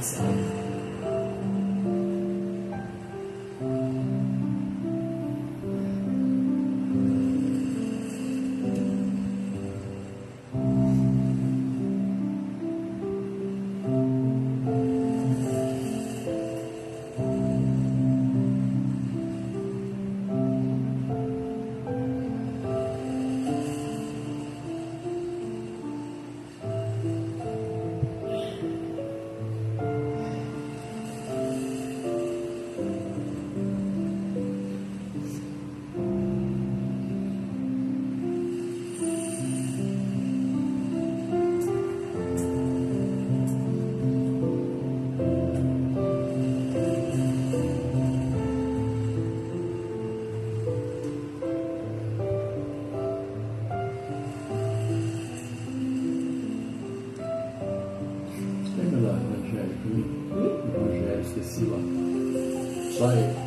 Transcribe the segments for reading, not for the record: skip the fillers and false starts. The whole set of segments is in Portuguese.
coração. Esqueci lá. Só ele.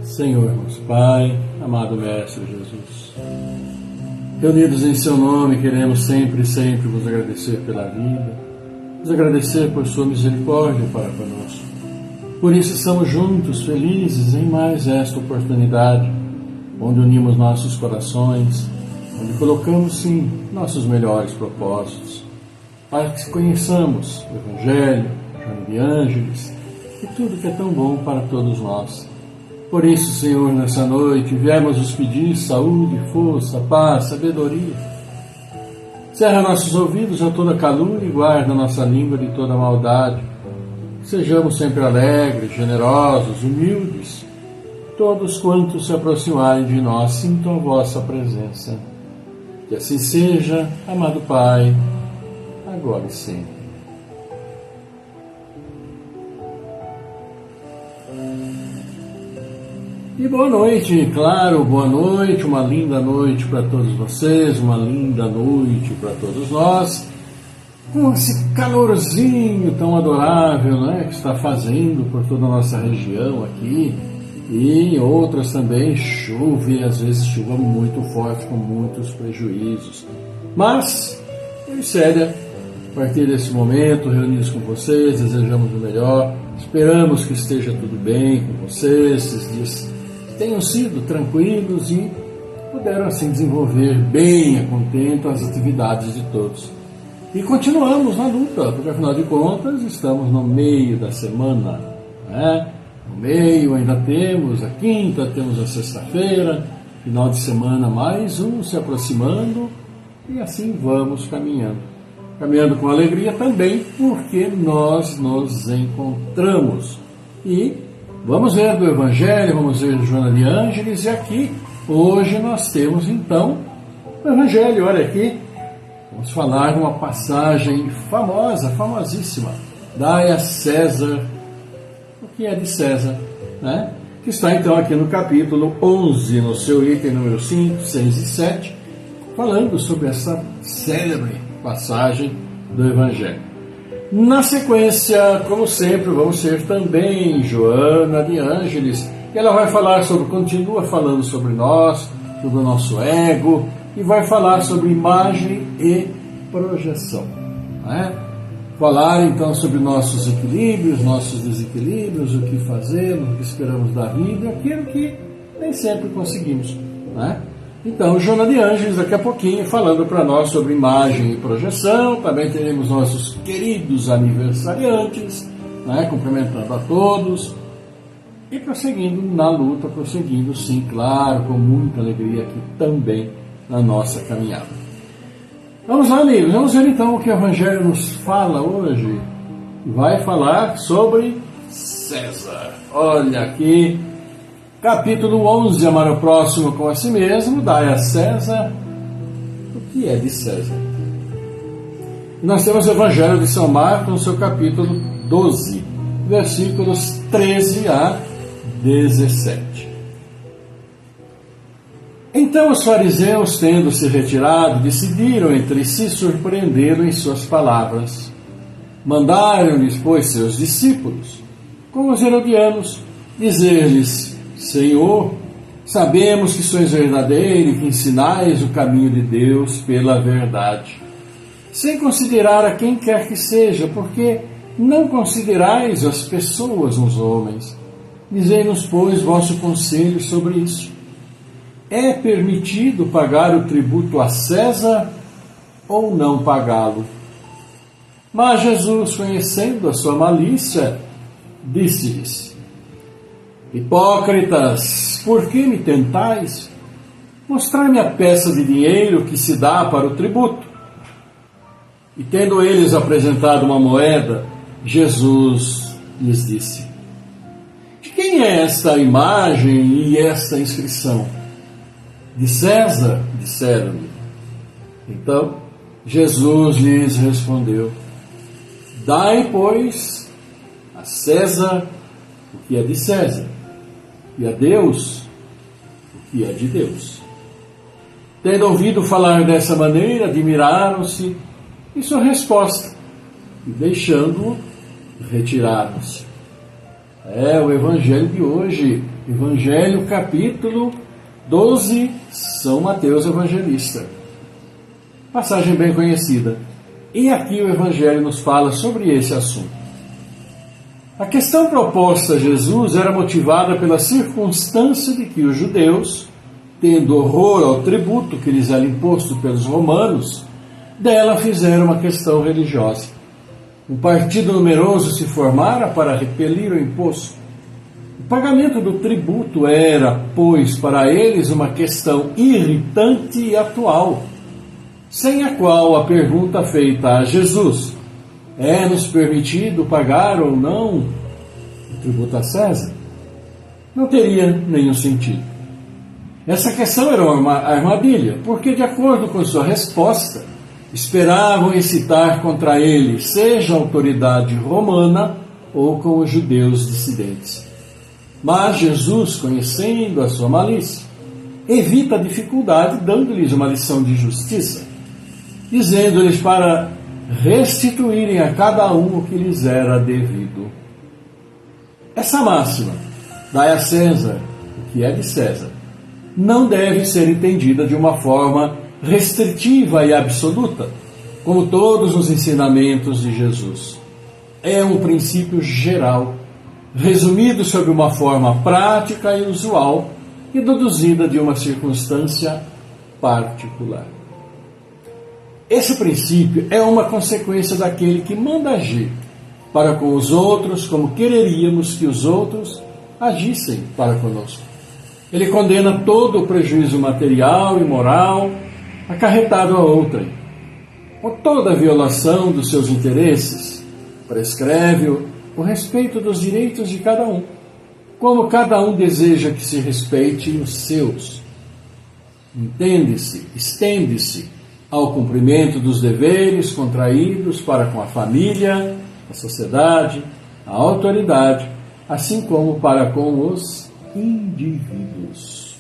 Senhor, nosso Pai, amado Mestre Jesus, reunidos em Seu nome, queremos sempre vos agradecer pela vida, vos agradecer por Sua misericórdia para conosco. Por isso estamos juntos, felizes em mais esta oportunidade, onde unimos nossos corações, onde colocamos, sim, nossos melhores propósitos, para que conheçamos o Evangelho, Joana de Ângeles e tudo que é tão bom para todos nós. Por isso, Senhor, nessa noite, viemos vos pedir saúde, força, paz, sabedoria. Cerra nossos ouvidos a toda calúnia e guarda nossa língua de toda maldade. Sejamos sempre alegres, generosos, humildes. Todos quantos se aproximarem de nós sintam a vossa presença. Que assim seja, amado Pai, agora e sempre. E boa noite, claro, boa noite, uma linda noite para todos vocês, uma linda noite para todos nós, com esse calorzinho tão adorável, né, que está fazendo por toda a nossa região aqui, e em outras também chuva, e às vezes chuva muito forte, com muitos prejuízos. Mas, eu e Célia, a partir desse momento, reunidos com vocês, desejamos o melhor, esperamos que esteja tudo bem com vocês, esses dias tenham sido tranquilos e puderam assim desenvolver bem a contento as atividades de todos. E continuamos na luta, porque afinal de contas estamos no meio da semana, né? No meio ainda temos a quinta, temos a sexta-feira, final de semana mais um se aproximando e assim vamos caminhando. Caminhando com alegria também, porque nós nos encontramos. E vamos ver do Evangelho, vamos ver de Joana de Ângeles, e aqui, hoje nós temos então o Evangelho, olha aqui, vamos falar de uma passagem famosa, famosíssima, dai a César o que é de César, né? Que está então aqui no capítulo 11, no seu item número 5, 6 e 7, falando sobre essa célebre passagem do Evangelho. Na sequência, como sempre, vamos ter também Joana de Ângeles, e ela vai falar sobre, continua falando sobre nós, sobre o nosso ego, e vai falar sobre imagem e projeção, né? falar então sobre nossos equilíbrios, nossos desequilíbrios, o que fazemos, o que esperamos da vida, aquilo que nem sempre conseguimos, né? Então, Joana de Ângeles, daqui a pouquinho, falando para nós sobre imagem e projeção. Também teremos nossos queridos aniversariantes, né, cumprimentando a todos e prosseguindo na luta, prosseguindo, sim, claro, com muita alegria aqui também na nossa caminhada. Vamos lá, amigos, vamos ver então o que o Evangelho nos fala hoje. Vai falar sobre César. Olha aqui, capítulo 11, amar o próximo como a si mesmo, dai a César o que é de César. Nós temos o Evangelho de São Marcos no seu capítulo 12, versículos 13 a 17. Então os fariseus, tendo se retirado, decidiram entre si surpreendê-lo em suas palavras. Mandaram-lhes, pois, seus discípulos, como os herodianos, dizer-lhes: Senhor, sabemos que sois verdadeiro e que ensinais o caminho de Deus pela verdade, sem considerar a quem quer que seja, porque não considerais as pessoas nos homens. Dizei-nos, pois, vosso conselho sobre isso. É permitido pagar o tributo a César ou não pagá-lo? Mas Jesus, conhecendo a sua malícia, disse-lhes: Hipócritas, por que me tentais? Mostrai-me a peça de dinheiro que se dá para o tributo. E tendo eles apresentado uma moeda, Jesus lhes disse: De quem é esta imagem e esta inscrição? De César, disseram-lhe. Então Jesus lhes respondeu: Dai, pois, a César o que é de César, e a Deus o que é de Deus. Tendo ouvido falar dessa maneira, admiraram-se em sua resposta, e deixando-o, retiraram-se. É o Evangelho de hoje, Evangelho capítulo 12, São Mateus Evangelista. Passagem bem conhecida. E aqui o Evangelho nos fala sobre esse assunto. A questão proposta a Jesus era motivada pela circunstância de que os judeus, tendo horror ao tributo que lhes era imposto pelos romanos, dela fizeram uma questão religiosa. Um partido numeroso se formara para repelir o imposto. O pagamento do tributo era, pois, para eles uma questão irritante e atual, sem a qual a pergunta feita a Jesus: é-nos permitido pagar ou não o tributo a César? Não teria nenhum sentido. Essa questão era uma armadilha, porque, de acordo com sua resposta, esperavam incitar contra ele, seja a autoridade romana ou com os judeus dissidentes. Mas Jesus, conhecendo a sua malícia, evita a dificuldade, dando-lhes uma lição de justiça, dizendo-lhes para restituírem a cada um o que lhes era devido. Essa máxima, dai a César o que é de César, não deve ser entendida de uma forma restritiva e absoluta, como todos os ensinamentos de Jesus. É um princípio geral, resumido sob uma forma prática e usual e deduzida de uma circunstância particular. Esse princípio é uma consequência daquele que manda agir para com os outros como quereríamos que os outros agissem para conosco. Ele condena todo o prejuízo material e moral acarretado a outrem, ou toda violação dos seus interesses. Prescreve o respeito dos direitos de cada um, como cada um deseja que se respeite os seus. Entende-se, estende-se ao cumprimento dos deveres contraídos para com a família, a sociedade, a autoridade, assim como para com os indivíduos.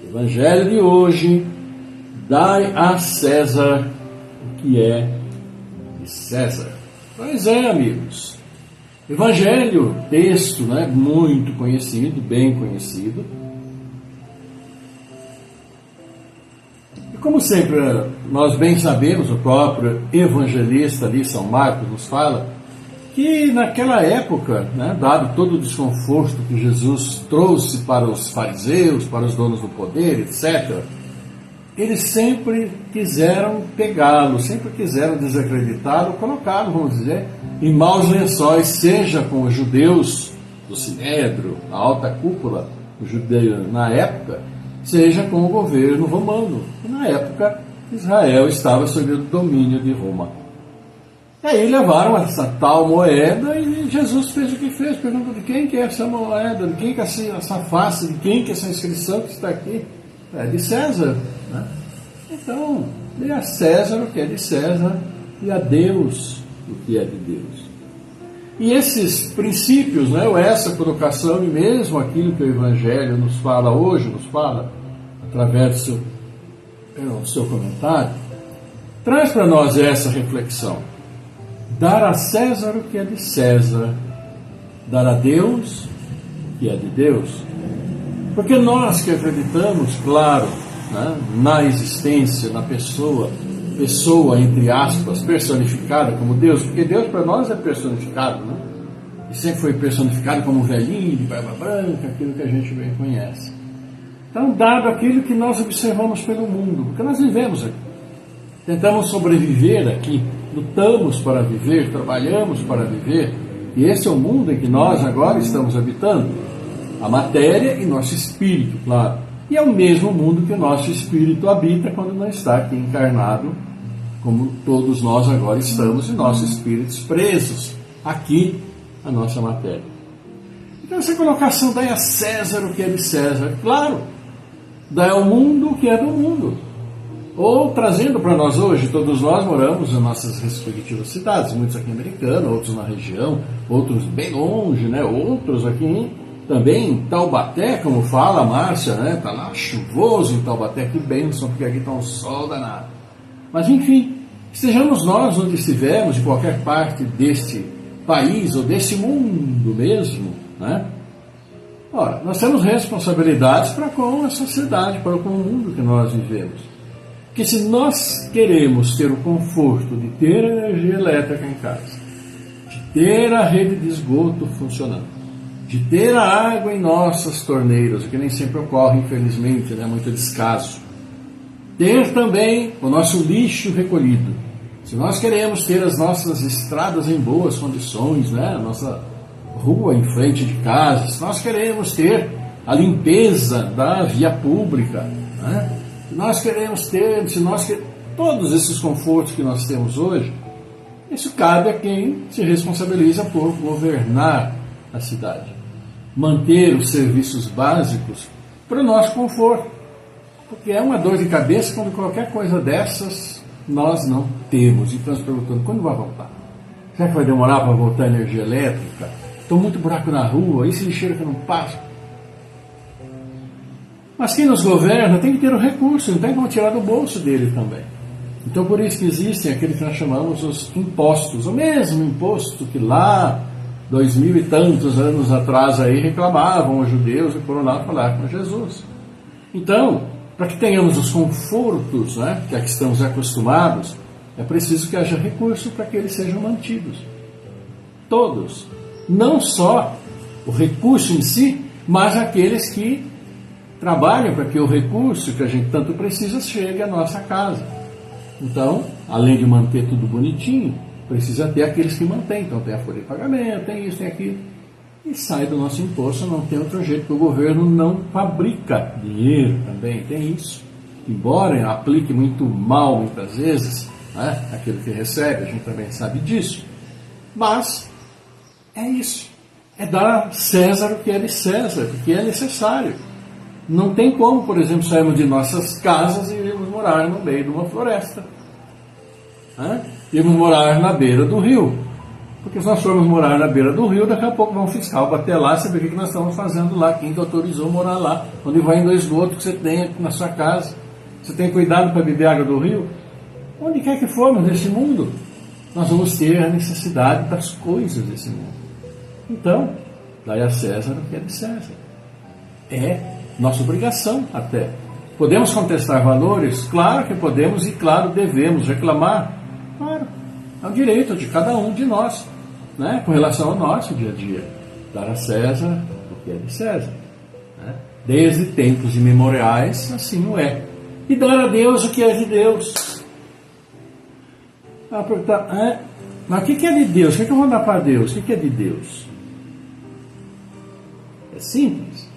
Evangelho de hoje: dai a César o que é de César. Pois é, amigos. Evangelho, texto, muito conhecido, bem conhecido. E Como sempre, nós bem sabemos, o próprio evangelista ali, São Marcos, nos fala que naquela época, né, dado todo o desconforto que Jesus trouxe para os fariseus, para os donos do poder, etc., eles sempre quiseram pegá-lo, sempre quiseram desacreditá-lo, colocá-lo, vamos dizer, em maus lençóis, seja com os judeus do Sinédrio, a alta cúpula judeu na época, seja com o governo romano. E na época, Israel estava sob o domínio de Roma. E aí levaram essa tal moeda e Jesus fez o que fez, perguntou de quem que é essa moeda, de quem que é essa face, de quem que é essa inscrição que está aqui. É de César, né? Então, dê a César o que é de César e a Deus o que é de Deus. E esses princípios, né, ou essa colocação, e mesmo aquilo que o Evangelho nos fala hoje, nos fala através do seu comentário, traz para nós essa reflexão. Dar a César o que é de César, dar a Deus o que é de Deus. Porque nós que acreditamos, claro, né, na existência, na pessoa entre aspas, personificada como Deus, porque Deus para nós é personificado, né? E sempre foi personificado como um velhinho de barba branca, aquilo que a gente bem conhece. Então, dado aquilo que nós observamos pelo mundo, porque nós vivemos aqui, tentamos sobreviver aqui, lutamos para viver, trabalhamos para viver, e esse é o mundo em que nós agora estamos habitando, a matéria e nosso espírito, claro. E é o mesmo mundo que o nosso espírito habita quando não está aqui encarnado, como todos nós agora estamos, e nossos espíritos presos aqui à nossa matéria. Então essa colocação dá a César o que é de César, claro, dá ao mundo o que é do mundo. Ou trazendo para nós hoje, todos nós moramos em nossas respectivas cidades, muitos aqui em Americana, outros na região, outros bem longe, né? Outros aqui também em Taubaté, como fala a Márcia, né? Está lá chuvoso em Taubaté, que bênção, porque aqui está um sol danado. Mas enfim, estejamos nós onde estivermos, de qualquer parte deste país ou deste mundo mesmo, né? Ora, nós temos responsabilidades para com a sociedade, para com o mundo que nós vivemos. Porque se nós queremos ter o conforto de ter energia elétrica em casa, de ter a rede de esgoto funcionando, de ter a água em nossas torneiras, o que nem sempre ocorre, infelizmente, né? Muito descaso. Ter também o nosso lixo recolhido. Se nós queremos ter as nossas estradas em boas condições, né? A nossa rua em frente de casa, se nós queremos ter a limpeza da via pública, né? Se nós queremos ter, todos esses confortos que nós temos hoje, isso cabe a quem se responsabiliza por governar a cidade, manter os serviços básicos para o nosso conforto, porque é uma dor de cabeça quando qualquer coisa dessas nós não temos. E estamos perguntando, quando vai voltar? Será que vai demorar para voltar a energia elétrica? Estou muito buraco na rua, esse lixeiro que não passa. Mas quem nos governa tem que ter o recurso, não tem como tirar do bolso dele também. Então por isso que existem aqueles que nós chamamos os impostos, o mesmo imposto que lá 2000 e tantos anos atrás aí reclamavam os judeus e foram lá falar com Jesus. Então, para que tenhamos os confortos, né, que aqui estamos acostumados, é preciso que haja recurso para que eles sejam mantidos. Todos. Não só o recurso em si, mas aqueles que trabalham para que o recurso que a gente tanto precisa chegue à nossa casa. Então, além de manter tudo bonitinho, precisa ter aqueles que mantêm. Então tem a folha de pagamento, tem isso, tem aquilo. E sai do nosso imposto, não tem outro jeito, porque o governo não fabrica dinheiro também, tem isso. Embora aplique muito mal, muitas vezes, né, aquilo que recebe, a gente também sabe disso. Mas é isso. É dar a César o que é de César, o que é necessário. Não tem como, por exemplo, sairmos de nossas casas e irmos morar no meio de uma floresta. Irmos morar na beira do rio. Porque se nós formos morar na beira do rio, daqui a pouco vão fiscal bater lá e saber o que nós estamos fazendo lá, quem te autorizou morar lá, onde vai indo o esgoto que você tem na sua casa. Você tem cuidado para beber água do rio? Onde quer que formos nesse mundo, nós vamos ter a necessidade das coisas desse mundo. Então, dai a César o que é de César. É nossa obrigação até. Podemos contestar valores? Claro que podemos e claro devemos reclamar. Claro, é o direito de cada um de nós, né? Com relação ao nosso dia a dia. Dar a César o que é de César, né? Desde tempos imemoriais, assim o é. E dar a Deus o que é de Deus. Mas o que é de Deus? O que eu vou dar para Deus? O que é de Deus? É simples.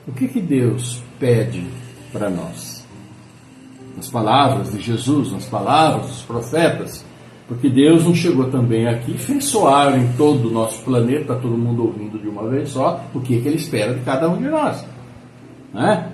O que Deus pede para nós? Nas palavras de Jesus, nas palavras dos profetas. Porque Deus não chegou também aqui e fez soar em todo o nosso planeta, todo mundo ouvindo de uma vez só, o que Ele espera de cada um de nós. Né?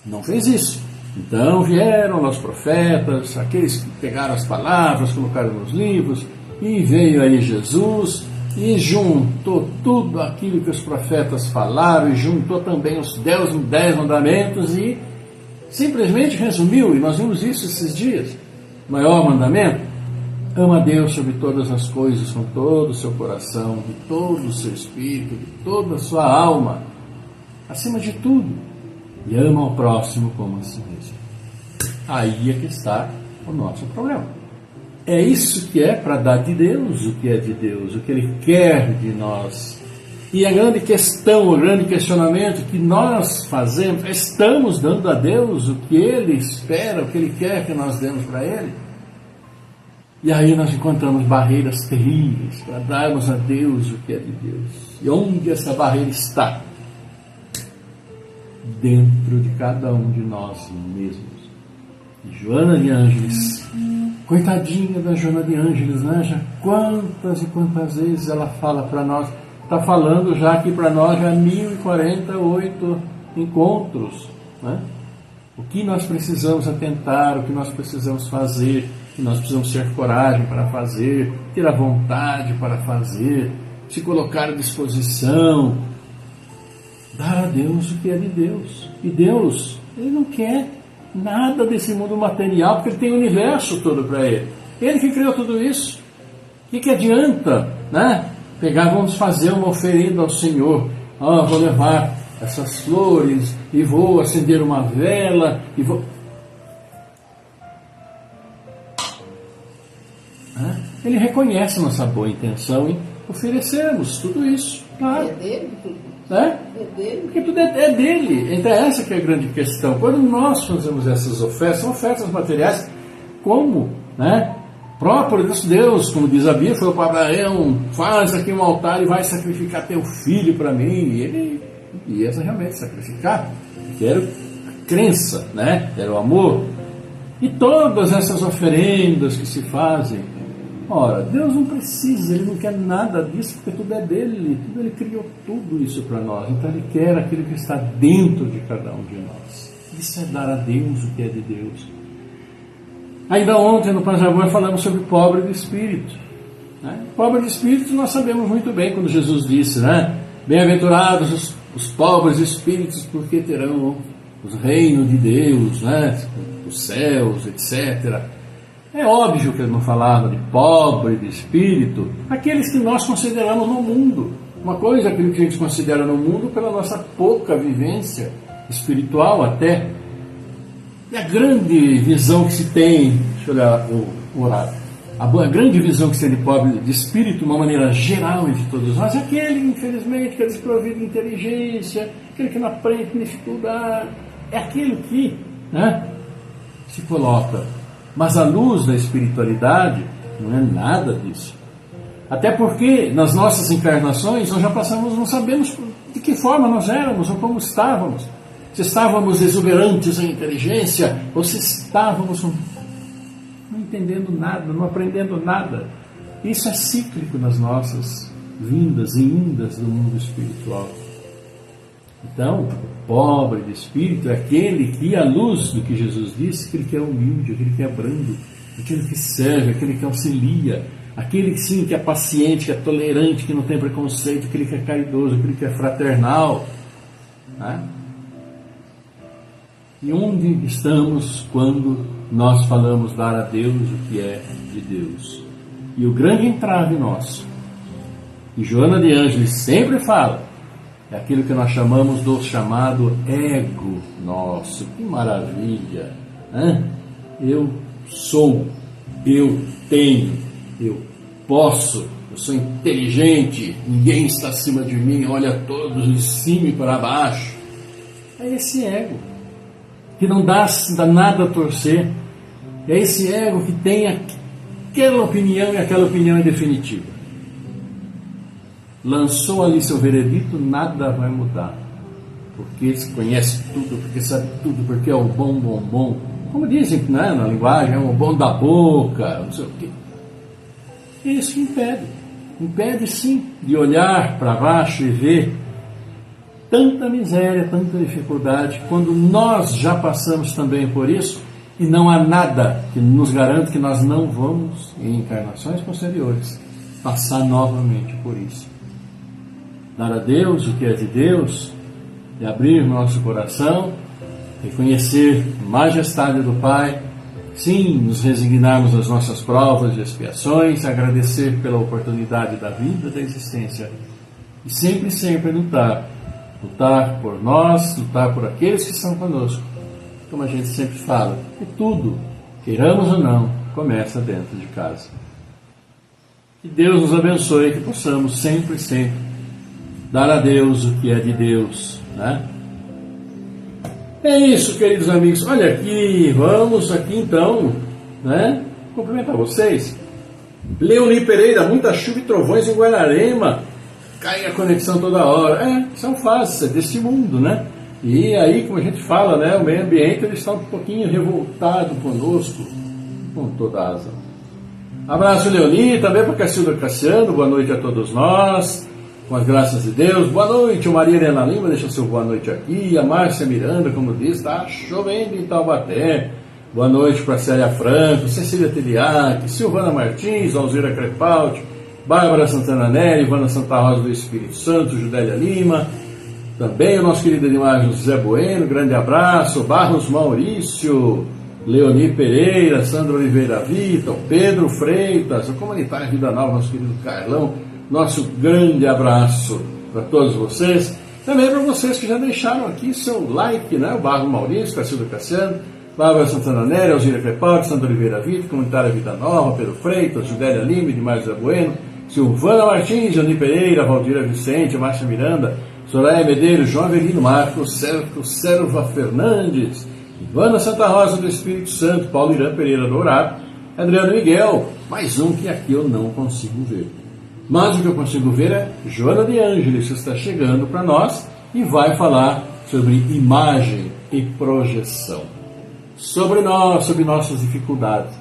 Não fez isso. Então vieram os profetas, aqueles que pegaram as palavras, colocaram nos livros, e veio aí Jesus e juntou tudo aquilo que os profetas falaram, e juntou também os 10 mandamentos e simplesmente resumiu, e nós vimos isso esses dias. O maior mandamento: ama a Deus sobre todas as coisas, com todo o seu coração, de todo o seu espírito, de toda a sua alma, acima de tudo. E ama ao próximo como a si mesmo. Aí é que está o nosso problema. É isso que é para dar de Deus o que é de Deus, o que Ele quer de nós. E a grande questão, o grande questionamento que nós fazemos: estamos dando a Deus o que Ele espera, o que Ele quer que nós demos para Ele? E aí nós encontramos barreiras terríveis para darmos a Deus o que é de Deus. E onde essa barreira está? Dentro de cada um de nós mesmos. E Joana de Ângeles, coitadinha da Joana de Ângeles, né? Já quantas e quantas vezes ela fala para nós, está falando já aqui para nós já 1048 encontros, né? O que nós precisamos atentar, o que nós precisamos fazer, que nós precisamos ter coragem para fazer, ter a vontade para fazer, se colocar à disposição, dar a Deus o que é de Deus. E Deus, Ele não quer nada desse mundo material, porque Ele tem o universo todo para Ele. Ele que criou tudo isso. O que adianta, né? Vamos fazer uma oferenda ao Senhor. Vou levar essas flores e vou acender uma vela e vou... Ele reconhece nossa boa intenção em oferecermos tudo isso. Claro. É dele? É dele. Porque tudo é dele. Então essa que é a grande questão. Quando nós fazemos essas ofertas, são ofertas materiais, como, né, próprio Deus, como diz a Bíblia, falou para Abraão: faz aqui um altar e vai sacrificar teu filho para mim. E ele ia realmente sacrificar, que era a crença, né? Era o amor. E todas essas oferendas que se fazem, ora, Deus não precisa, Ele não quer nada disso, porque tudo é dele, Ele criou tudo isso para nós. Então Ele quer aquilo que está dentro de cada um de nós. Isso é dar a Deus o que é de Deus. Ainda ontem no Panjabor falamos sobre pobre de espírito, né? Pobre de espírito nós sabemos muito bem quando Jesus disse, né? Bem-aventurados os pobres de espíritos, porque terão os reinos de Deus, né? Os céus, etc. É óbvio que ele não falava de pobre de espírito, aqueles que nós consideramos no mundo. Uma coisa é aquilo que a gente considera no mundo pela nossa pouca vivência espiritual até. E a grande visão que se tem, deixa eu olhar o horário, a grande visão que se tem de pobre de espírito, de uma maneira geral entre todos nós, é aquele, infelizmente, que é desprovido de inteligência, aquele que não aprende, tem dificuldade, é aquele que, né, se coloca. Mas a luz da espiritualidade não é nada disso. Até porque nas nossas encarnações nós já passamos, não sabemos de que forma nós éramos ou como estávamos. Se estávamos exuberantes em inteligência ou se estávamos não entendendo nada, não aprendendo nada. Isso é cíclico nas nossas vindas e indas do mundo espiritual. Então, o pobre de espírito é aquele que, à luz do que Jesus disse, aquele que é humilde, aquele que é brando, aquele que serve, aquele que auxilia, aquele sim que é paciente, que é tolerante, que não tem preconceito, aquele que é caridoso, aquele que é fraternal, né? E onde estamos quando nós falamos dar a Deus o que é de Deus? E o grande entrave nosso, e Joana de Ângeles sempre fala, É aquilo que nós chamamos do chamado ego nosso. Que maravilha! Né? Eu sou, eu tenho, eu posso, eu sou inteligente, ninguém está acima de mim, olha todos de cima e para baixo. É esse ego que não dá nada a torcer. É esse ego que tem aquela opinião e aquela opinião é definitiva. Lançou ali seu veredito, nada vai mudar. Porque se conhece tudo, porque sabe tudo, porque é o bom, bom, bom. Como dizem, né, na linguagem, é o bom da boca, não sei o quê. Isso impede. Impede sim de olhar para baixo e ver tanta miséria, tanta dificuldade, quando nós já passamos também por isso e não há nada que nos garante que nós não vamos, em encarnações posteriores, passar novamente por isso. Dar a Deus o que é de Deus e abrir nosso coração, reconhecer a majestade do Pai, sim, nos resignarmos às nossas provas e expiações, agradecer pela oportunidade da vida, da existência e sempre, sempre lutar por nós, lutar por aqueles que estão conosco. Como a gente sempre fala, e tudo, queiramos ou não, começa dentro de casa. Que Deus nos abençoe, que possamos sempre, sempre dar a Deus o que é de Deus, né? É isso, queridos amigos. Olha aqui, vamos aqui então, né? Cumprimentar vocês. Leoni Pereira, muita chuva e trovões em Guararema. Cai a conexão toda hora. São fases desse mundo, né? E aí, como a gente fala, né? O meio ambiente ele está um pouquinho revoltado conosco, com toda a razão. Abraço, Leoni, também para Cacilda Cassiano. Boa noite a todos nós. Com as graças de Deus. Boa noite, o Maria Helena Lima, deixa seu boa noite aqui. A Márcia Miranda, como diz, está chovendo em Taubaté. Boa noite para Célia Franco, Cecília Teliac, Silvana Martins, Alzira Crepaldi, Bárbara Santana Nery, Ivana Santa Rosa do Espírito Santo, Judélia Lima. Também o nosso querido Edmar José Bueno, grande abraço. Barros Maurício, Leoni Pereira, Sandra Oliveira Vitor, Pedro Freitas, o Comunitário Vida Nova, nosso querido Carlão. Nosso grande abraço para todos vocês. Também para vocês que já deixaram aqui seu like, né? O Barro Maurício, Cacildo Cassiano, Bárbara Santana Nery, Alzira Crepaldi, Sandra Oliveira Vitor, Comunitário Vida Nova, Pedro Freitas, Judélia Lima, Edmar José Bueno, Silvana Martins, Jani Pereira, Valdira Vicente, Márcia Miranda, Soraya Medeiros, João Avelino Marcos, Serva Fernandes, Ivana Santa Rosa do Espírito Santo, Paulo Irã Pereira Dourado, Adriano Miguel, mais um que aqui eu não consigo ver. Mas o que eu consigo ver é Joana de Ângeles, que está chegando para nós e vai falar sobre imagem e projeção. Sobre nós, sobre nossas dificuldades.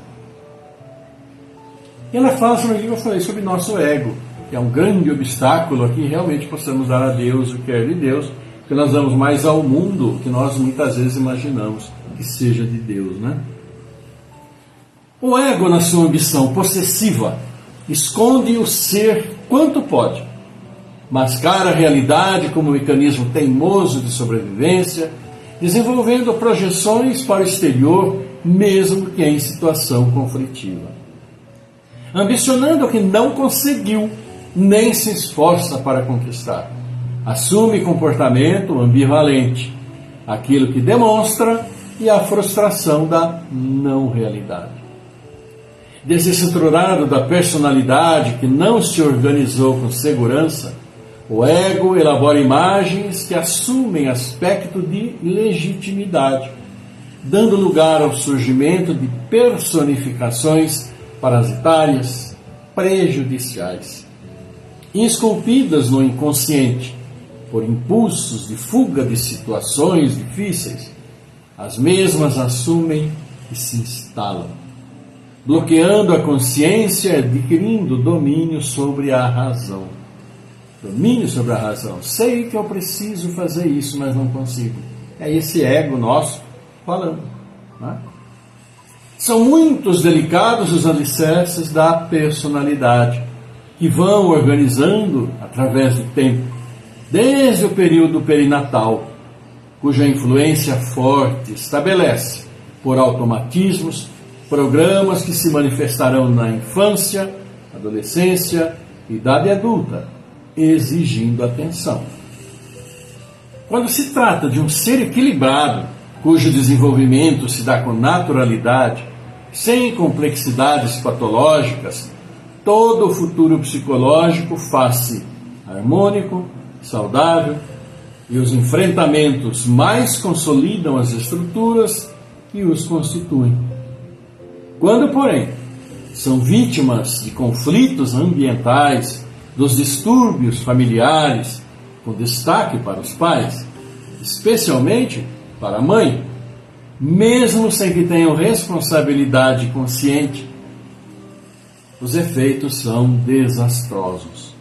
E ela fala sobre o que eu falei, sobre nosso ego, que é um grande obstáculo a que realmente possamos dar a Deus o que é de Deus, porque nós damos mais ao mundo que nós muitas vezes imaginamos que seja de Deus, né? O ego, na sua ambição possessiva, esconde o ser quanto pode, mascara a realidade como um mecanismo teimoso de sobrevivência, desenvolvendo projeções para o exterior, mesmo que em situação conflitiva. Ambicionando o que não conseguiu, nem se esforça para conquistar. Assume comportamento ambivalente, aquilo que demonstra e a frustração da não realidade. Desestruturado da personalidade que não se organizou com segurança, o ego elabora imagens que assumem aspecto de legitimidade, dando lugar ao surgimento de personificações parasitárias, prejudiciais, esculpidas no inconsciente por impulsos de fuga de situações difíceis. As mesmas assumem e se instalam, bloqueando a consciência, adquirindo domínio sobre a razão. Domínio sobre a razão. Sei que eu preciso fazer isso, mas não consigo. É esse ego nosso falando. Né? São muitos delicados os alicerces da personalidade, que vão organizando através do tempo, desde o período perinatal, cuja influência forte estabelece, por automatismos, programas que se manifestarão na infância, adolescência, idade adulta, exigindo atenção. Quando se trata de um ser equilibrado, cujo desenvolvimento se dá com naturalidade, sem complexidades patológicas, todo o futuro psicológico faz-se harmônico, saudável, e os enfrentamentos mais consolidam as estruturas que os constituem. Quando, porém, são vítimas de conflitos ambientais, dos distúrbios familiares, com destaque para os pais, especialmente para a mãe, mesmo sem que tenham responsabilidade consciente, os efeitos são desastrosos.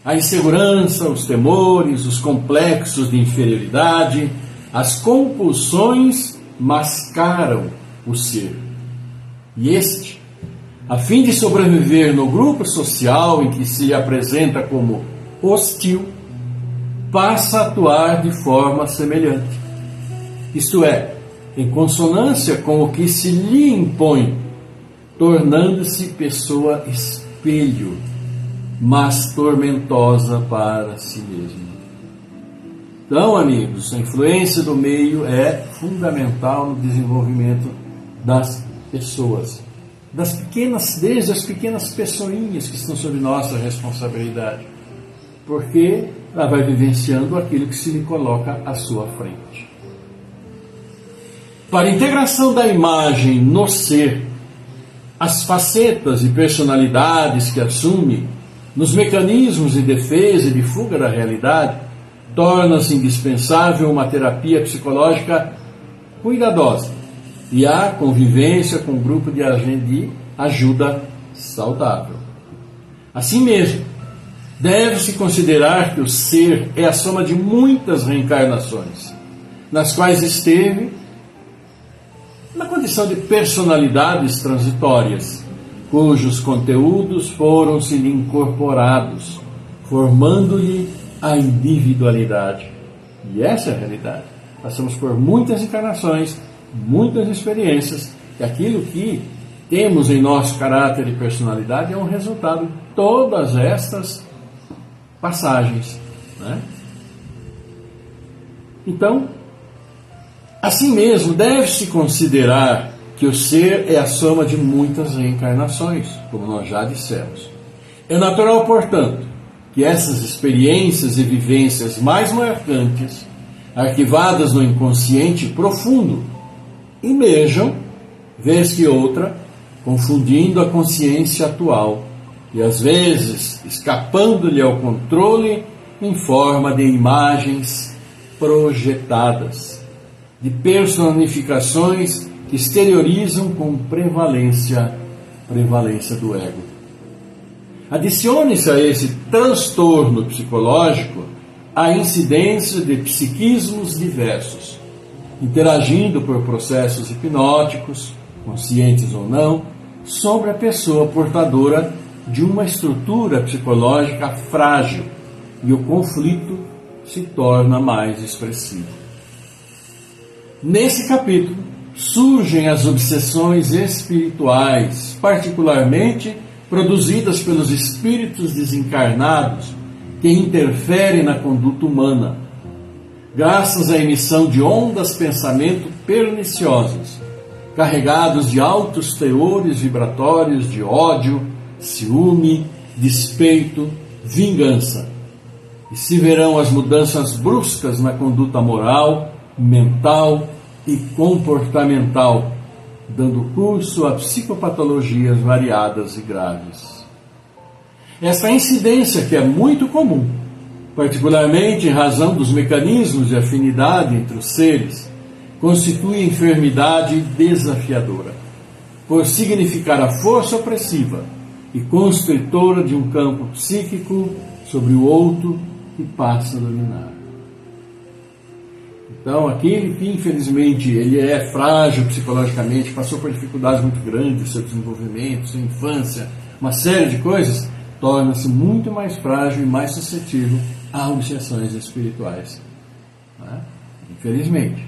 A insegurança, os temores, os complexos de inferioridade, as compulsões mascaram o ser. E este, a fim de sobreviver no grupo social em que se apresenta como hostil, passa a atuar de forma semelhante. Isto é, em consonância com o que se lhe impõe, tornando-se pessoa espelho, mas tormentosa para si mesmo. Então, amigos, a influência do meio é fundamental no desenvolvimento das pessoas, desde as pequenas pessoinhas que estão sob nossa responsabilidade, porque ela vai vivenciando aquilo que se lhe coloca à sua frente. Para a integração da imagem no ser, as facetas e personalidades que assume nos mecanismos de defesa e de fuga da realidade, torna-se indispensável uma terapia psicológica cuidadosa e a convivência com um grupo de ajuda saudável. Assim mesmo, deve-se considerar que o ser é a soma de muitas reencarnações, nas quais esteve na condição de personalidades transitórias, cujos conteúdos foram-se-lhe incorporados, formando-lhe a individualidade. E essa é a realidade. Passamos por muitas encarnações, muitas experiências, e aquilo que temos em nosso caráter e personalidade é um resultado de todas estas passagens, né? Então, assim mesmo, deve-se considerar que o ser é a soma de muitas reencarnações, como nós já dissemos. É natural, portanto, que essas experiências e vivências mais marcantes, arquivadas no inconsciente profundo, emerjam, vez que outra, confundindo a consciência atual e, às vezes, escapando-lhe ao controle em forma de imagens projetadas, de personificações que exteriorizam com prevalência do ego. Adicione-se a esse transtorno psicológico a incidência de psiquismos diversos, interagindo por processos hipnóticos, conscientes ou não, sobre a pessoa portadora de uma estrutura psicológica frágil, e o conflito se torna mais expressivo. Nesse capítulo, surgem as obsessões espirituais, particularmente produzidas pelos espíritos desencarnados que interferem na conduta humana, graças à emissão de ondas pensamento perniciosas, carregados de altos teores vibratórios de ódio, ciúme, despeito, vingança. E se verão as mudanças bruscas na conduta moral, mental e comportamental, dando curso a psicopatologias variadas e graves. Esta incidência, que é muito comum, particularmente em razão dos mecanismos de afinidade entre os seres, constitui enfermidade desafiadora, por significar a força opressiva e constritora de um campo psíquico sobre o outro que passa a dominar. Então, aquele que, infelizmente, ele é frágil psicologicamente, passou por dificuldades muito grandes no seu desenvolvimento, sua infância, uma série de coisas, torna-se muito mais frágil e mais suscetível a obsessões espirituais. Né? Infelizmente.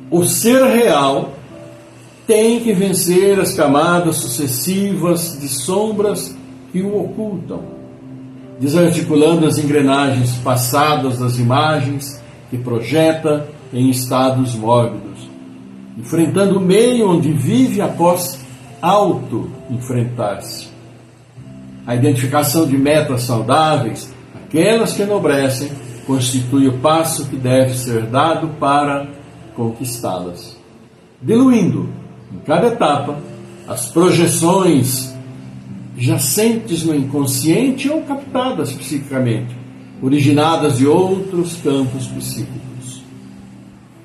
O ser real tem que vencer as camadas sucessivas de sombras que o ocultam, desarticulando as engrenagens passadas das imagens que projeta em estados mórbidos, enfrentando o meio onde vive após auto-enfrentar-se. A identificação de metas saudáveis, aquelas que enobrecem, constitui o passo que deve ser dado para conquistá-las, diluindo, em cada etapa, as projeções jacentes no inconsciente ou captadas psiquicamente, originadas de outros campos psíquicos.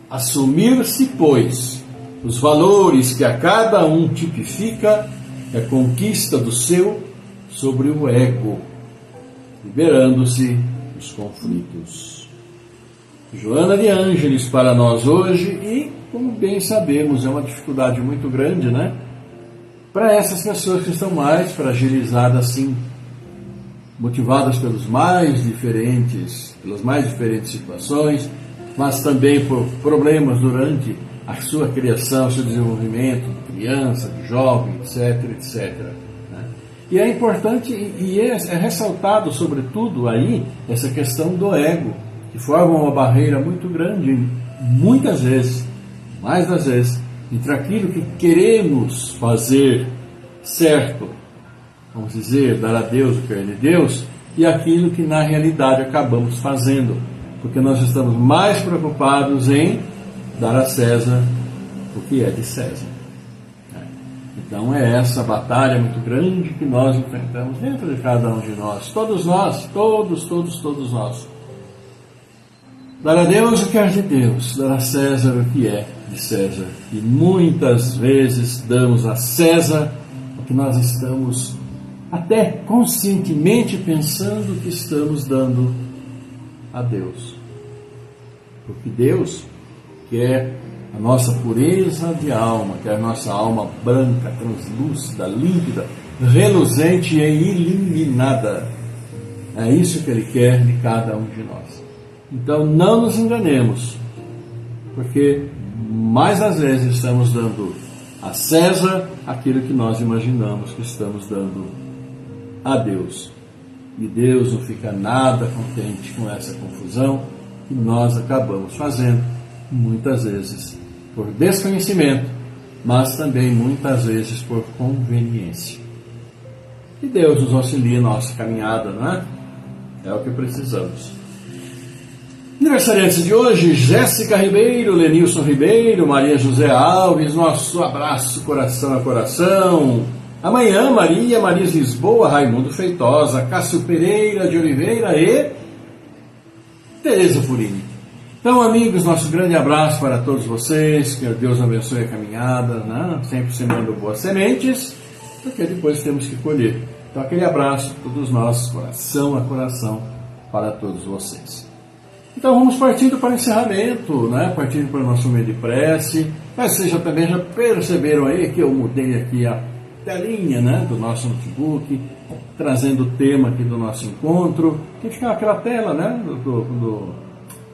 Assumir-se, pois, os valores que a cada um tipifica é conquista do seu sobre o ego, liberando-se dos conflitos. Joana de Ângeles para nós hoje, e, como bem sabemos, é uma dificuldade muito grande, né? Para essas pessoas que estão mais fragilizadas, assim, motivadas pelas mais diferentes situações, mas também por problemas durante a sua criação, seu desenvolvimento de criança, de jovem, etc. Né? E é importante, e é ressaltado sobretudo aí, essa questão do ego, que forma uma barreira muito grande, muitas vezes, mais das vezes, entre aquilo que queremos fazer certo, vamos dizer, dar a Deus o que é de Deus, e aquilo que na realidade acabamos fazendo, porque nós estamos mais preocupados em dar a César o que é de César. Então é essa batalha muito grande que nós enfrentamos dentro de cada um de nós, todos nós, todos nós. Dar a Deus o que é de Deus, dar a César o que é de César. E muitas vezes damos a César o que nós estamos até conscientemente pensando que estamos dando a Deus. Porque Deus quer a nossa pureza de alma, quer a nossa alma branca, translúcida, límpida, reluzente e iluminada. É isso que Ele quer de cada um de nós. Então não nos enganemos, porque mais das vezes estamos dando a César aquilo que nós imaginamos que estamos dando a Deus. E Deus não fica nada contente com essa confusão que nós acabamos fazendo, muitas vezes por desconhecimento, mas também muitas vezes por conveniência. Que Deus nos auxilie na nossa caminhada, não é? É o que precisamos. Aniversariantes de hoje, Jéssica Ribeiro, Lenilson Ribeiro, Maria José Alves, nosso abraço coração a coração. Amanhã, Maria Lisboa, Raimundo Feitosa, Cássio Pereira de Oliveira e Tereza Furini. Então, amigos, nosso grande abraço para todos vocês, que Deus abençoe a caminhada, né? Sempre sembrando boas sementes, porque depois temos que colher. Então, aquele abraço a todos nós, coração a coração, para todos vocês. Então vamos partindo para o encerramento, né? Partindo para o nosso momento de prece. Mas vocês também já perceberam aí que eu mudei aqui a telinha, né, do nosso notebook, trazendo o tema aqui do nosso encontro, que fica aquela tela, né, do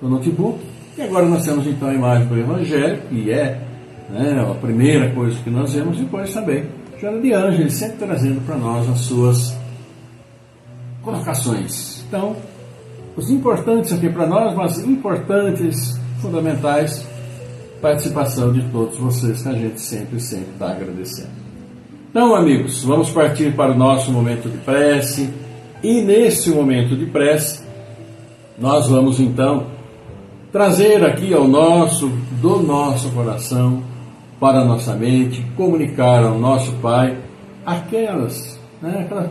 notebook. E agora nós temos então a imagem do Evangelho, que é, né, a primeira coisa que nós vemos, e depois também Joana de Ângeles, sempre trazendo para nós as suas colocações. Então, os importantes aqui para nós, mas importantes, fundamentais, participação de todos vocês, que a gente sempre está agradecendo. Então, amigos, vamos partir para o nosso momento de prece, e nesse momento de prece, nós vamos então trazer aqui do nosso coração, para a nossa mente, comunicar ao nosso Pai aquelas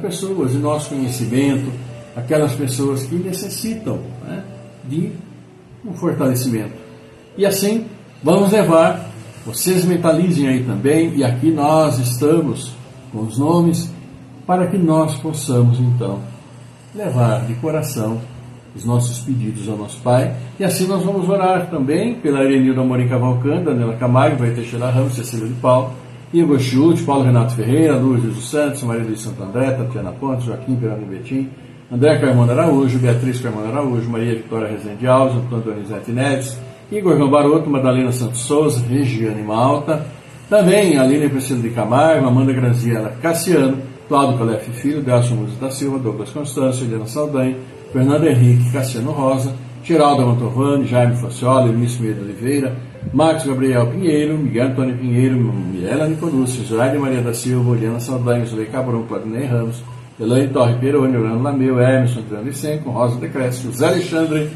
pessoas de nosso conhecimento, aquelas pessoas que necessitam, né, de um fortalecimento. E assim, vamos levar, vocês mentalizem aí também, e aqui nós estamos com os nomes, para que nós possamos então levar de coração os nossos pedidos ao nosso Pai. E assim nós vamos orar também pela Erenilda Amorim Cavalcante, Daniela Camargo, Vai Teixeira Ramos, Cecília de Paulo, Igor Chute, Paulo Renato Ferreira, Lourdes dos Santos, Maria Luiz Santo André, Tatiana Pontes, Joaquim Perano Betim, André Carmona Araújo, Beatriz Carmona Araújo, Maria Vitória Rezende Alves, Antônio Donizete Neves, Igor João Baroto, Madalena Santos Souza, Regiane Malta, também Aline Priscila de Camargo, Amanda Graziela Cassiano, Cláudio Calef Filho, Delcio Musa da Silva, Douglas Constâncio, Helena Saldanha, Fernando Henrique, Cassiano Rosa, Geralda Mantovani, Jaime Faciola, Eunice Meira Oliveira, Marcos Gabriel Pinheiro, Miguel Antônio Pinheiro, Mirela Nicolussi, Zoraide Maria da Silva, Oriana Saldanha, Zulei Cabron, Claudinei Ramos, Elaine Torre Peroni, Orlando Lameu, Emerson Adriano Licenco, Rosa Decrésio, José Alexandre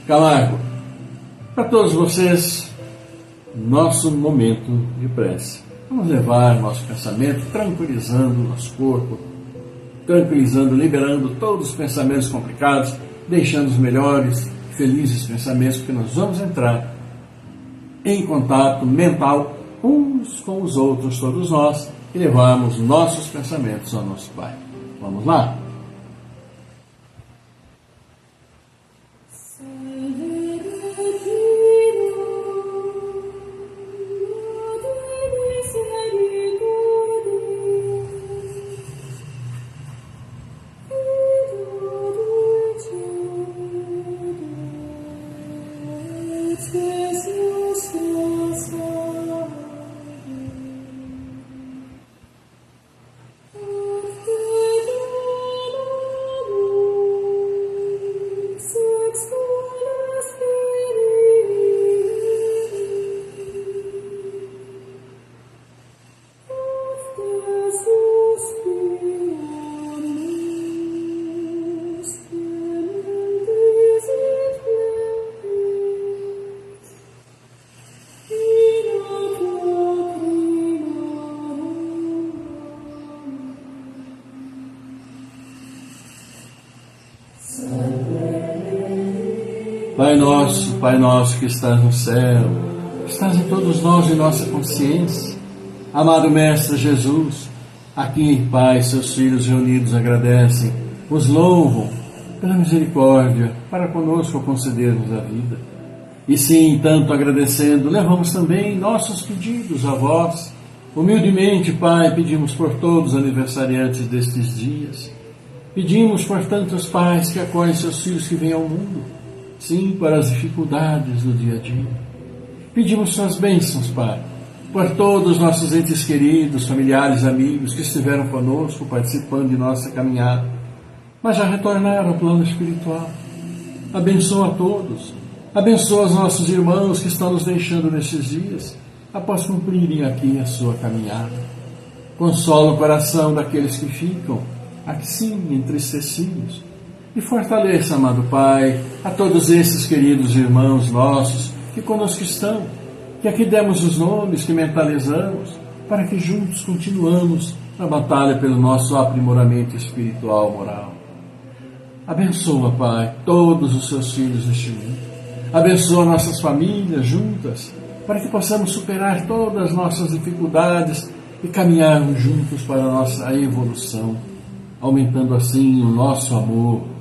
Camargo. Para todos vocês, nosso momento de prece. Vamos levar nosso pensamento tranquilizando o nosso corpo, tranquilizando, liberando todos os pensamentos complicados, deixando os melhores, felizes pensamentos, porque nós vamos entrar em contato mental uns com os outros, todos nós, e levarmos nossos pensamentos ao nosso Pai. Vamos lá? Pai nosso que estás no céu, estás em todos nós, em nossa consciência. Amado Mestre Jesus, aqui, Pai, seus filhos reunidos agradecem, os louvam pela misericórdia para conosco concedermos a vida. E sim, tanto agradecendo, levamos também nossos pedidos a vós. Humildemente, Pai, pedimos por todos os aniversariantes destes dias. Pedimos por tantos pais que acolhem seus filhos que vêm ao mundo. Sim, para as dificuldades do dia a dia. Pedimos suas bênçãos, Pai, por todos os nossos entes queridos, familiares, amigos que estiveram conosco participando de nossa caminhada, mas já retornaram ao plano espiritual. Abençoa a todos. Abençoa os nossos irmãos que estão nos deixando nesses dias, após cumprirem aqui a sua caminhada. Consola o coração daqueles que ficam, aqui sim, entristecidos. E fortaleça, amado Pai, a todos esses queridos irmãos nossos que conosco estão, que aqui demos os nomes, que mentalizamos, para que juntos continuamos a batalha pelo nosso aprimoramento espiritual, moral. Abençoa, Pai, todos os seus filhos neste mundo. Abençoa nossas famílias juntas, para que possamos superar todas as nossas dificuldades e caminharmos juntos para a nossa evolução, aumentando assim o nosso amor.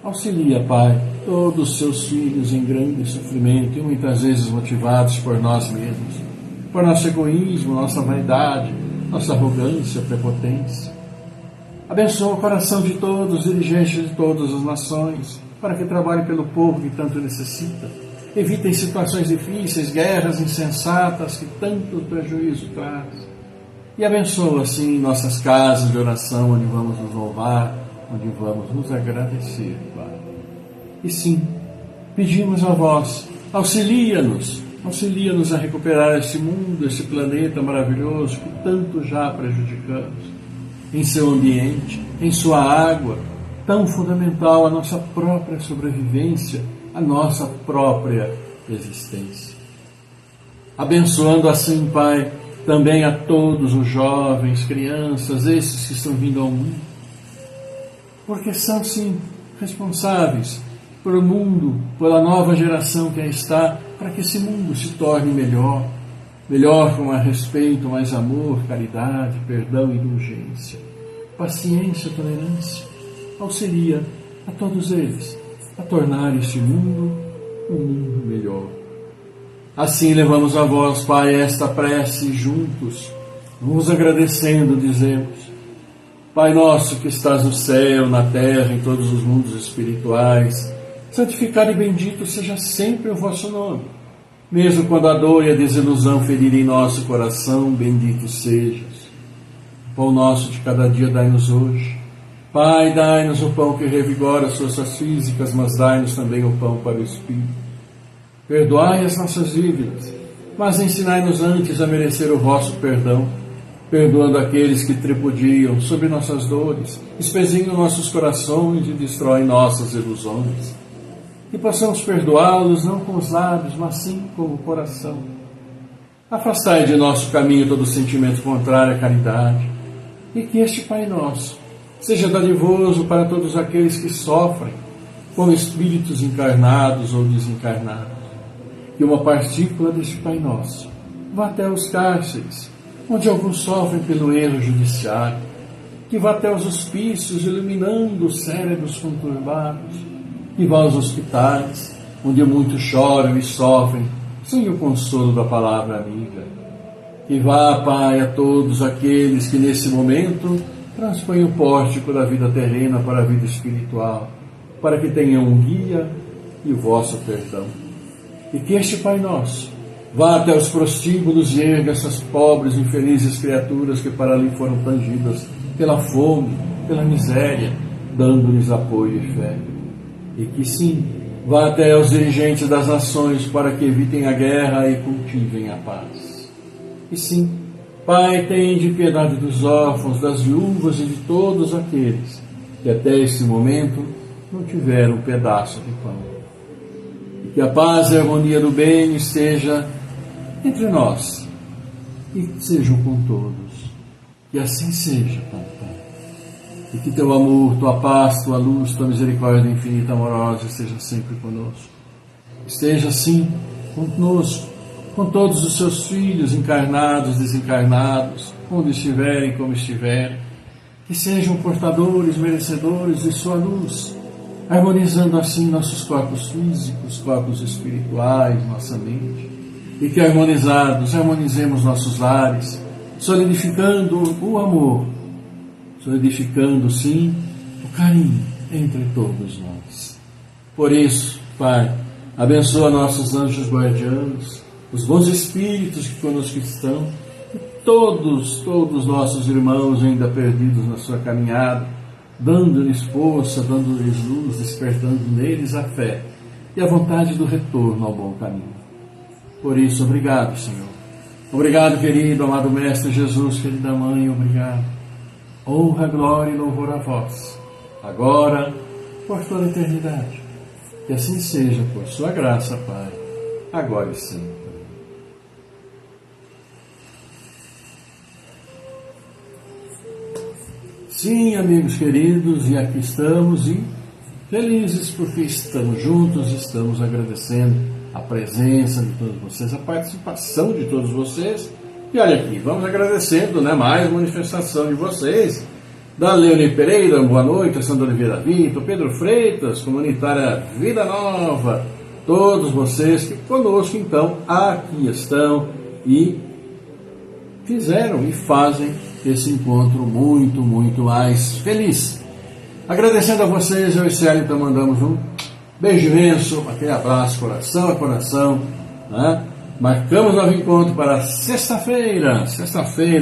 Auxilia, Pai, todos os seus filhos em grande sofrimento e muitas vezes motivados por nós mesmos, por nosso egoísmo, nossa vaidade, nossa arrogância, prepotência. Abençoa o coração de todos os dirigentes de todas as nações, para que trabalhem pelo povo que tanto necessita. Evitem situações difíceis, guerras insensatas que tanto prejuízo traz. E abençoa, assim, nossas casas de oração, onde vamos nos louvar, onde vamos nos agradecer, Pai. E sim, pedimos a vós, auxilia-nos a recuperar este mundo, este planeta maravilhoso que tanto já prejudicamos, em seu ambiente, em sua água, tão fundamental à nossa própria sobrevivência, à nossa própria existência. Abençoando assim, Pai, também a todos os jovens, crianças, esses que estão vindo ao mundo, porque são, sim, responsáveis pelo mundo, pela nova geração que aí está, para que esse mundo se torne melhor com mais respeito, mais amor, caridade, perdão e indulgência, paciência, tolerância. Auxilia a todos eles a tornar este mundo um mundo melhor. Assim levamos a vós, Pai, esta prece juntos, nos agradecendo, dizemos: Pai nosso que estás no céu, na terra, em todos os mundos espirituais, santificado e bendito seja sempre o vosso nome. Mesmo quando a dor e a desilusão ferirem nosso coração, bendito sejas. O pão nosso de cada dia dai-nos hoje. Pai, dai-nos o pão que revigora as forças físicas, mas dai-nos também o pão para o Espírito. Perdoai as nossas dívidas, mas ensinai-nos antes a merecer o vosso perdão, perdoando aqueles que tripudiam sobre nossas dores, espezinham nossos corações e destroem nossas ilusões. Que possamos perdoá-los não com os lábios, mas sim com o coração. Afastai de nosso caminho todo sentimento contrário à caridade, e que este Pai Nosso seja dadivoso para todos aqueles que sofrem, como espíritos encarnados ou desencarnados. Que uma partícula deste Pai Nosso vá até os cárceres, onde alguns sofrem pelo erro judiciário, que vá até os hospícios, iluminando os cérebros conturbados, que vá aos hospitais, onde muitos choram e sofrem, sem o consolo da palavra amiga. Que vá, Pai, a todos aqueles que nesse momento transpõem o pórtico da vida terrena para a vida espiritual, para que tenham um guia e o vosso perdão. E que este Pai Nosso vá até os prostíbulos e erga essas pobres e infelizes criaturas que para ali foram tangidas pela fome, pela miséria, dando-lhes apoio e fé. E que sim, vá até os dirigentes das nações para que evitem a guerra e cultivem a paz. E sim, Pai, tende piedade dos órfãos, das viúvas e de todos aqueles que até esse momento não tiveram um pedaço de pão. E que a paz e a harmonia do bem esteja entre nós e sejam com todos. Que assim seja, Pai. E que teu amor, tua paz, tua luz, tua misericórdia infinita, amorosa, esteja sempre conosco. Esteja assim conosco, com todos os seus filhos, encarnados, desencarnados, onde estiverem, como estiverem, que sejam portadores, merecedores de sua luz, harmonizando assim nossos corpos físicos, corpos espirituais, nossa mente, e que harmonizados, harmonizemos nossos lares, solidificando o amor, solidificando, sim, o carinho entre todos nós. Por isso, Pai, abençoa nossos anjos guardiãos, os bons espíritos que conosco estão, e todos nossos irmãos ainda perdidos na sua caminhada, dando-lhes força, dando-lhes luz, despertando neles a fé e a vontade do retorno ao bom caminho. Por isso, obrigado, Senhor. Obrigado, querido, amado Mestre Jesus, querida Mãe, obrigado. Honra, glória e louvor a vós, agora, por toda a eternidade. Que assim seja, por sua graça, Pai, agora e sempre. Sim, amigos queridos, e aqui estamos, e felizes porque estamos juntos, estamos agradecendo a presença de todos vocês, a participação de todos vocês. E olha aqui, vamos agradecendo, mais manifestação de vocês. Da Leone Pereira, boa noite, a Sandra Oliveira Vitor, Pedro Freitas, Comunitária Vida Nova, todos vocês que conosco, então, aqui estão e fizeram e fazem esse encontro muito, muito mais feliz. Agradecendo a vocês, eu e Célio, então, mandamos um beijo imenso, aquele abraço, coração a coração, Marcamos novo encontro para sexta-feira,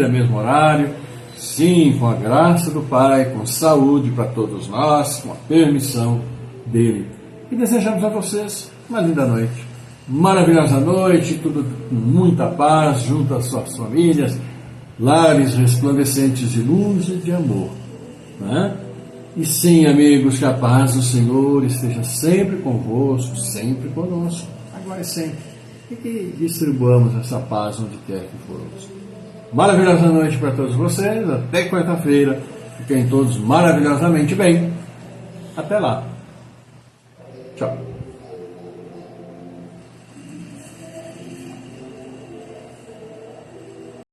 mesmo horário, sim, com a graça do Pai, com saúde para todos nós, com a permissão dele. E desejamos a vocês uma linda noite, maravilhosa noite, tudo com muita paz, junto às suas famílias, lares resplandecentes de luz e de amor. E sim, amigos, que a paz do Senhor esteja sempre convosco, sempre conosco, agora e sempre. E que distribuamos essa paz onde quer que formos. Maravilhosa noite para todos vocês. Até quarta-feira. Fiquem todos maravilhosamente bem. Até lá. Tchau.